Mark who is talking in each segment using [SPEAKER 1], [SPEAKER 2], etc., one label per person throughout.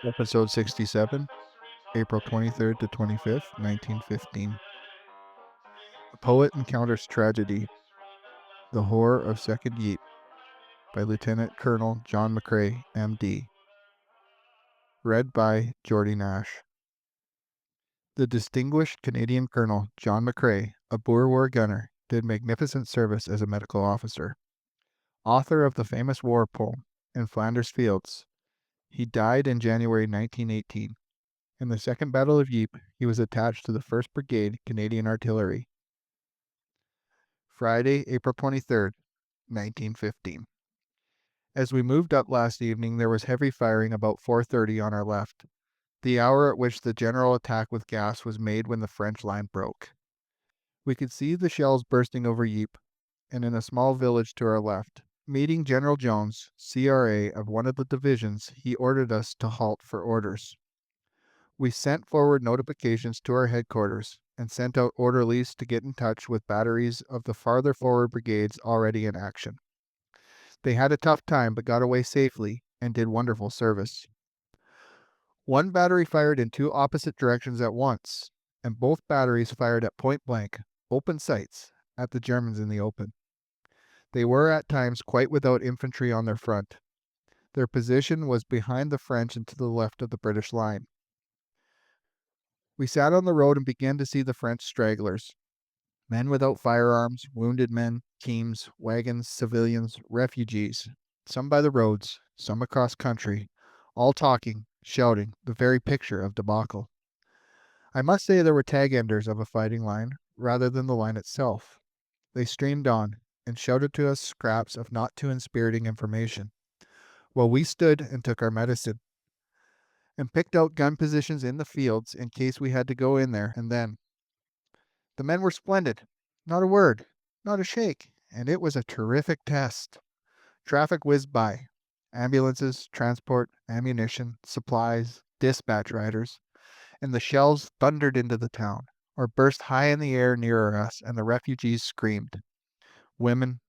[SPEAKER 1] Episode 67, April 23rd to 25th, 1915. A Poet Encounters Tragedy, The Horror of Second Ypres, by Lieutenant Colonel John McCrae, M.D. Read by Jordy Nash. The distinguished Canadian Colonel John McCrae, a Boer War gunner, did magnificent service as a medical officer. Author of the famous war poem, In Flanders Fields, he died in January 1918. In the Second Battle of Ypres, he was attached to the 1st Brigade Canadian Artillery. Friday, April 23rd, 1915. As we moved up last evening, there was heavy firing about 4:30 on our left, the hour at which the general attack with gas was made when the French line broke. We could see the shells bursting over Ypres, and in a small village to our left. Meeting General Jones, CRA, of one of the divisions, he ordered us to halt for orders. We sent forward notifications to our headquarters and sent out orderlies to get in touch with batteries of the farther forward brigades already in action. They had a tough time but got away safely and did wonderful service. One battery fired in two opposite directions at once, and both batteries fired at point blank, open sights, at the Germans in the open. They were at times quite without infantry on their front. Their position was behind the French and to the left of the British line. We sat on the road and began to see the French stragglers. Men without firearms, wounded men, teams, wagons, civilians, refugees, some by the roads, some across country, all talking, shouting, the very picture of debacle. I must say there were tag-enders of a fighting line, rather than the line itself. They streamed on, and shouted to us scraps of not too inspiriting information, while we stood and took our medicine, and picked out gun positions in the fields in case we had to go in there and then. The men were splendid. Not a word, not a shake, and it was a terrific test. Traffic whizzed by. Ambulances, transport, ammunition, supplies, dispatch riders, and the shells thundered into the town, or burst high in the air nearer us, and the refugees screamed. Women,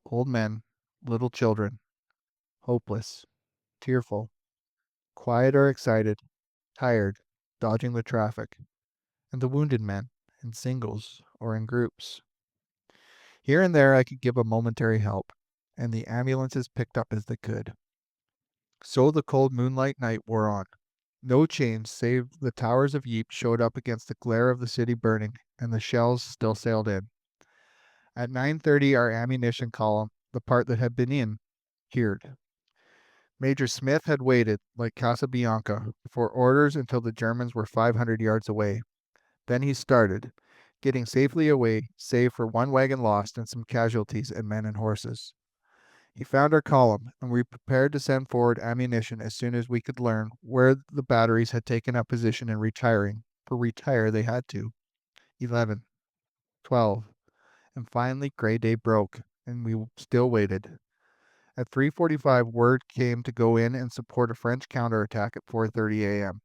[SPEAKER 1] old men, little children, hopeless, tearful, quiet or excited, tired, dodging the traffic, and the wounded men, in singles or in groups. Here and there I could give a momentary help, and the ambulances picked up as they could. So the cold moonlight night wore on. No change save the towers of Ypres showed up against the glare of the city burning, and the shells still sailed in. At 9:30 our ammunition column, the part that had been in, heard. Major Smith had waited, like Casabianca, for orders until the Germans were 500 yards away. Then he started, getting safely away, save for one wagon lost and some casualties and men and horses. He found our column, and we prepared to send forward ammunition as soon as we could learn where the batteries had taken up position and retiring, for retire they had to. 11, 12, and finally gray day broke, and we still waited. At 3:45 word came to go in and support a French counterattack at 4:30 a.m.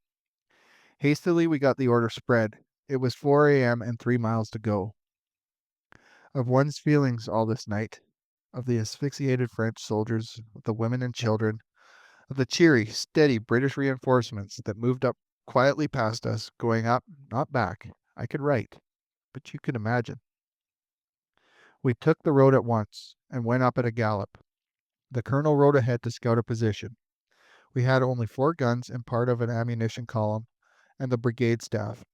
[SPEAKER 1] Hastily we got the order spread. It was 4 a.m. and 3 miles to go. Of one's feelings all this night, of the asphyxiated French soldiers, of the women and children, of the cheery, steady British reinforcements that moved up quietly past us, going up, not back. I could write, but you could imagine. We took the road at once, and went up at a gallop. The colonel rode ahead to scout a position. We had only 4 guns and part of an ammunition column, and the brigade staff.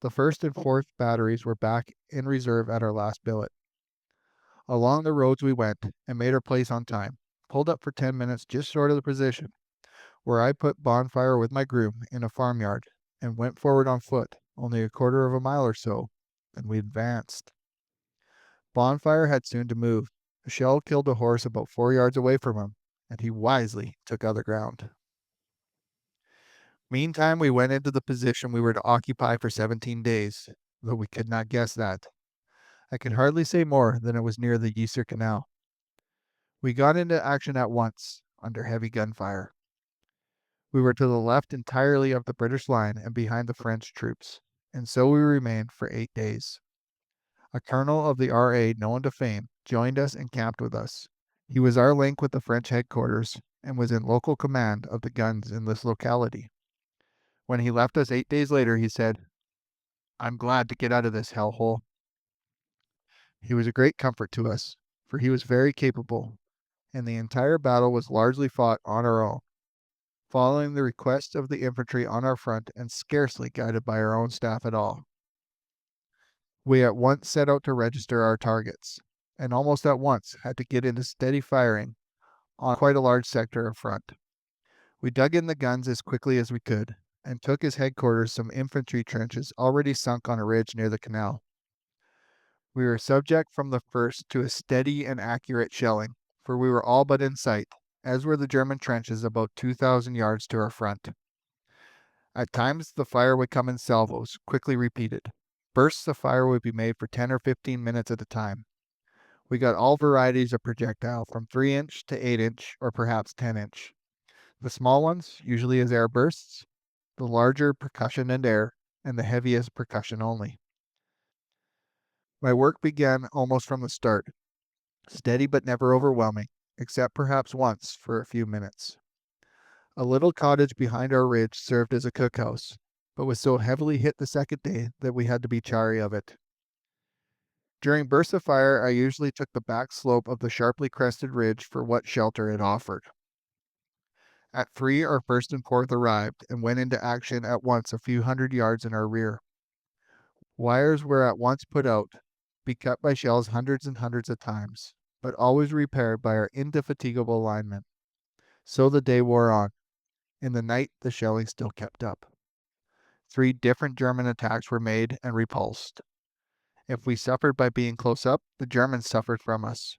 [SPEAKER 1] The 1st and 4th batteries were back in reserve at our last billet. Along the roads we went, and made our place on time, pulled up for 10 minutes just short of the position, where I put Bonfire with my groom in a farmyard, and went forward on foot, only a quarter of a mile or so, and we advanced. Bonfire had soon to move. A shell killed a horse about 4 yards away from him, and he wisely took other ground. Meantime, we went into the position we were to occupy for 17 days, though we could not guess that. I can hardly say more than it was near the Ypres Canal. We got into action at once, under heavy gunfire. We were to the left entirely of the British line and behind the French troops, and so we remained for 8 days. A colonel of the RA known to fame joined us and camped with us. He was our link with the French headquarters, and was in local command of the guns in this locality. When he left us 8 days later, he said, "I'm glad to get out of this hellhole." He was a great comfort to us, for he was very capable, and the entire battle was largely fought on our own, following the request of the infantry on our front and scarcely guided by our own staff at all. We at once set out to register our targets, and almost at once had to get into steady firing on quite a large sector of front. We dug in the guns as quickly as we could, and took as headquarters some infantry trenches already sunk on a ridge near the canal. We were subject from the first to a steady and accurate shelling, for we were all but in sight, as were the German trenches about 2,000 yards to our front. At times the fire would come in salvos, quickly repeated. Bursts of fire would be made for 10 or 15 minutes at a time. We got all varieties of projectile, from 3-inch to 8-inch, or perhaps 10-inch. The small ones, usually as air bursts, the larger percussion and air, and the heaviest percussion only. My work began almost from the start, steady but never overwhelming, except perhaps once for a few minutes. A little cottage behind our ridge served as a cookhouse, but was so heavily hit the second day that we had to be chary of it. During bursts of fire, I usually took the back slope of the sharply crested ridge for what shelter it offered. At 3, our 1st and 4th arrived and went into action at once a few hundred yards in our rear. Wires were at once put out, be cut by shells hundreds and hundreds of times, but always repaired by our indefatigable linemen. So the day wore on. In the night, the shelling still kept up. 3 different German attacks were made and repulsed. If we suffered by being close up, the Germans suffered from us.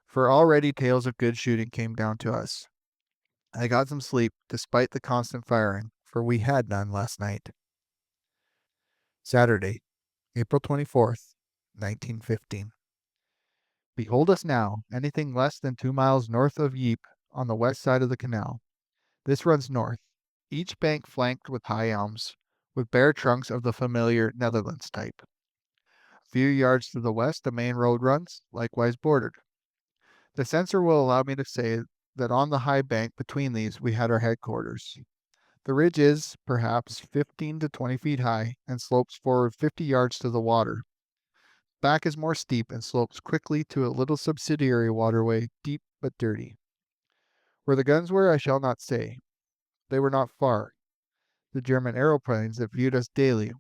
[SPEAKER 1] For already tales of good shooting came down to us. I got some sleep despite the constant firing, for we had none last night. Saturday, April 24th, 1915. Behold us now, anything less than 2 miles north of Ypres, on the west side of the canal. This runs north, each bank flanked with high elms, with bare trunks of the familiar Netherlands type. A few yards to the west the main road runs, likewise bordered. The censor will allow me to say that on the high bank between these we had our headquarters. The ridge is, perhaps, 15 to 20 feet high, and slopes forward 50 yards to the water. Back is more steep and slopes quickly to a little subsidiary waterway, deep but dirty. Where the guns were I shall not say. They were not far. The German aeroplanes that viewed us daily,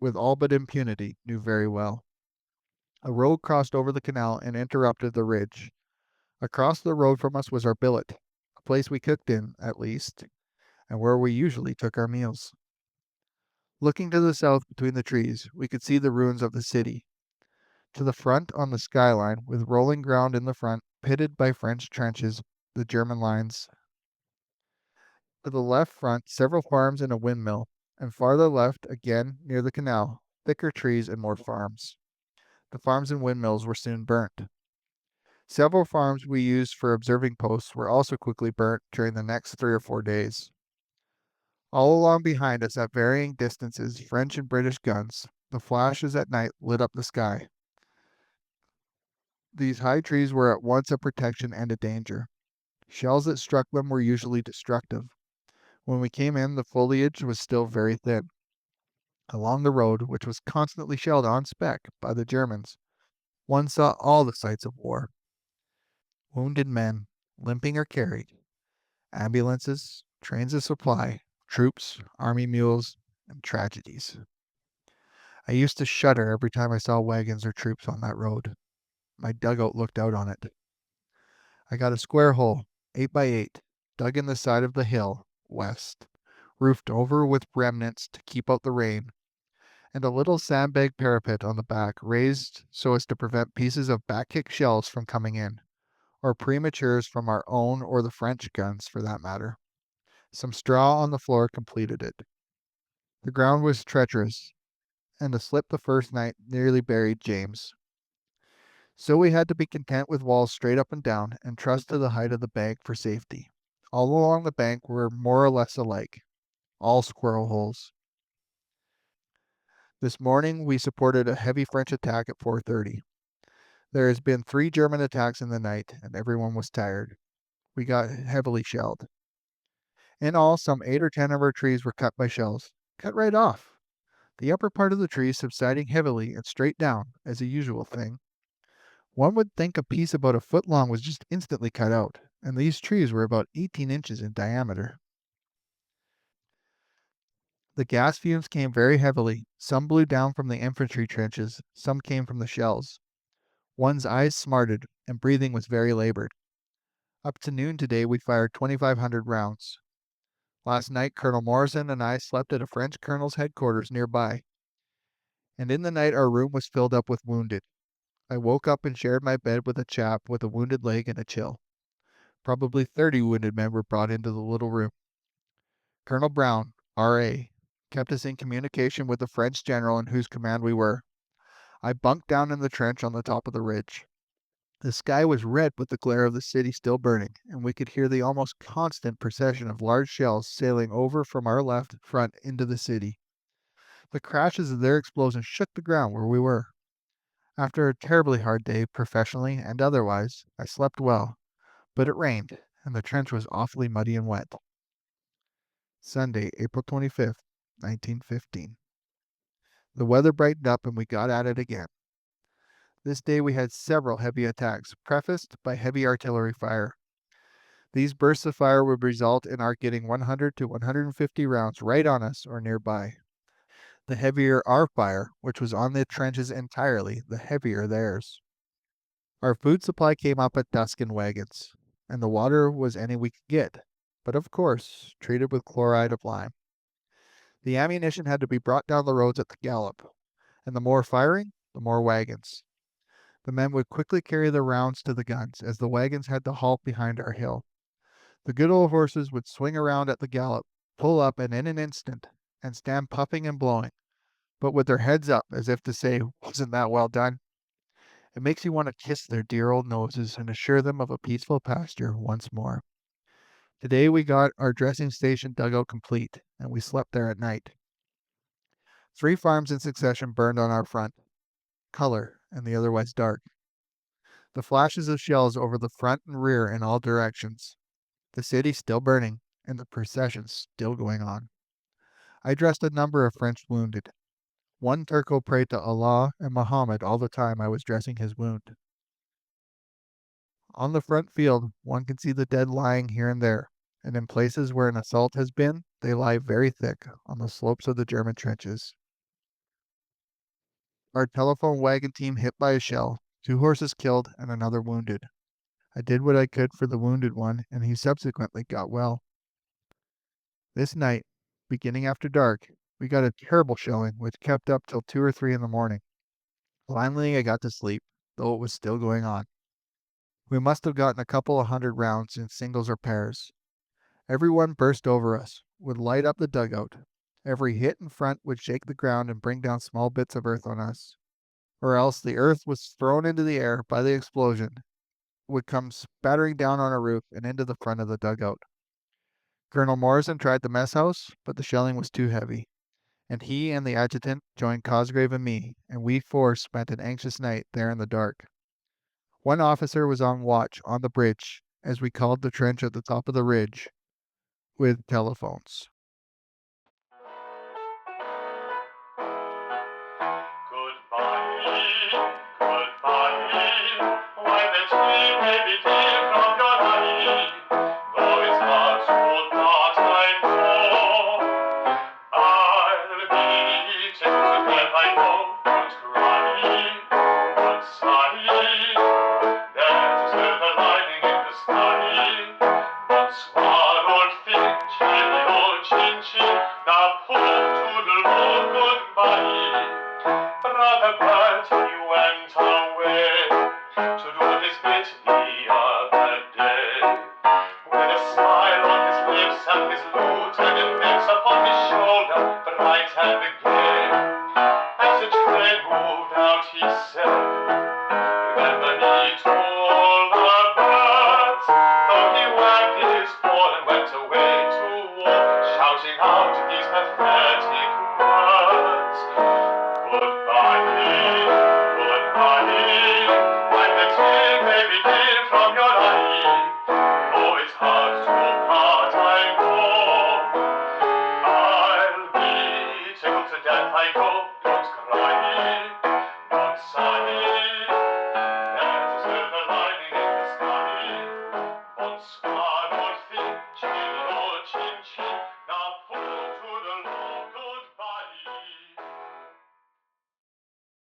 [SPEAKER 1] with all but impunity, knew very well. A road crossed over the canal and interrupted the ridge. Across the road from us was our billet, a place we cooked in, at least, and where we usually took our meals. Looking to the south between the trees, we could see the ruins of the city. To the front on the skyline, with rolling ground in the front, pitted by French trenches, the German lines. To the left front, several farms and a windmill, and farther left, again, near the canal, thicker trees and more farms. The farms and windmills were soon burnt. Several farms we used for observing posts were also quickly burnt during the next 3 or 4 days. All along behind us, at varying distances, French and British guns, the flashes at night lit up the sky. These high trees were at once a protection and a danger. Shells that struck them were usually destructive. When we came in, the foliage was still very thin. Along the road, which was constantly shelled on spec by the Germans, one saw all the sights of war. Wounded men, limping or carried, ambulances, trains of supply, troops, army mules, and tragedies. I used to shudder every time I saw wagons or troops on that road. My dugout looked out on it. I got a square hole, 8 by 8, dug in the side of the hill, west, roofed over with remnants to keep out the rain, and a little sandbag parapet on the back raised so as to prevent pieces of back-kick shells from coming in, or prematures from our own or the French guns, for that matter. Some straw on the floor completed it. The ground was treacherous, and a slip the first night nearly buried James. So we had to be content with walls straight up and down, and trust to the height of the bank for safety. All along the bank were more or less alike, all squirrel holes. This morning we supported a heavy French attack at 4:30. There has been 3 German attacks in the night, and everyone was tired. we got heavily shelled. In all, some 8 or 10 of our trees were cut by shells. Cut right off. The upper part of the tree subsiding heavily and straight down, as a usual thing. One would think a piece about a foot long was just instantly cut out, and these trees were about 18 inches in diameter. The gas fumes came very heavily. Some blew down from the infantry trenches, some came from the shells. One's eyes smarted, and breathing was very labored. Up to noon today we fired 2,500 rounds. Last night Colonel Morrison and I slept at a French colonel's headquarters nearby, and in the night our room was filled up with wounded. I woke up and shared my bed with a chap with a wounded leg and a chill. Probably 30 wounded men were brought into the little room. Colonel Brown, R.A., kept us in communication with the French general in whose command we were. I bunked down in the trench on the top of the ridge. The sky was red with the glare of the city still burning, and we could hear the almost constant procession of large shells sailing over from our left front into the city. The crashes of their explosions shook the ground where we were. After a terribly hard day, professionally and otherwise, I slept well, but it rained, and the trench was awfully muddy and wet. Sunday, April 25th, 1915. The weather brightened up and we got at it again. This day we had several heavy attacks, prefaced by heavy artillery fire. These bursts of fire would result in our getting 100 to 150 rounds right on us or nearby. The heavier our fire, which was on the trenches entirely, the heavier theirs. Our food supply came up at dusk in wagons, and the water was any we could get, but of course treated with chloride of lime. The ammunition had to be brought down the roads at the gallop, and the more firing, the more wagons. The men would quickly carry the rounds to the guns, as the wagons had to halt behind our hill. The good old horses would swing around at the gallop, pull up, and in an instant, and stand puffing and blowing, but with their heads up, as if to say, "Wasn't that well done?" It makes you want to kiss their dear old noses and assure them of a peaceful pasture once more. Today we got our dressing station dugout complete, and we slept there at night. 3 farms in succession burned on our front, color, and the otherwise dark. The flashes of shells over the front and rear in all directions. The city still burning, and the procession still going on. I dressed a number of French wounded. One Turco prayed to Allah and Muhammad all the time I was dressing his wound. On the front field, one can see the dead lying here and there, and in places where an assault has been, they lie very thick on the slopes of the German trenches. Our telephone wagon team hit by a shell, 2 horses killed, and another wounded. I did what I could for the wounded one, and he subsequently got well. This night, beginning after dark, we got a terrible shelling which kept up till 2 or 3 in the morning. Finally, I got to sleep, though it was still going on. We must have gotten a couple of hundred rounds in singles or pairs. Every one burst over us, would light up the dugout. Every hit in front would shake the ground and bring down small bits of earth on us. Or else the earth was thrown into the air by the explosion, would come spattering down on our roof and into the front of the dugout. Colonel Morrison tried the mess house, but the shelling was too heavy, and he and the adjutant joined Cosgrave and me, and we 4 spent an anxious night there in the dark. One officer was on watch on the bridge, as we called the trench at the top of the ridge, with telephones.
[SPEAKER 2] that I go.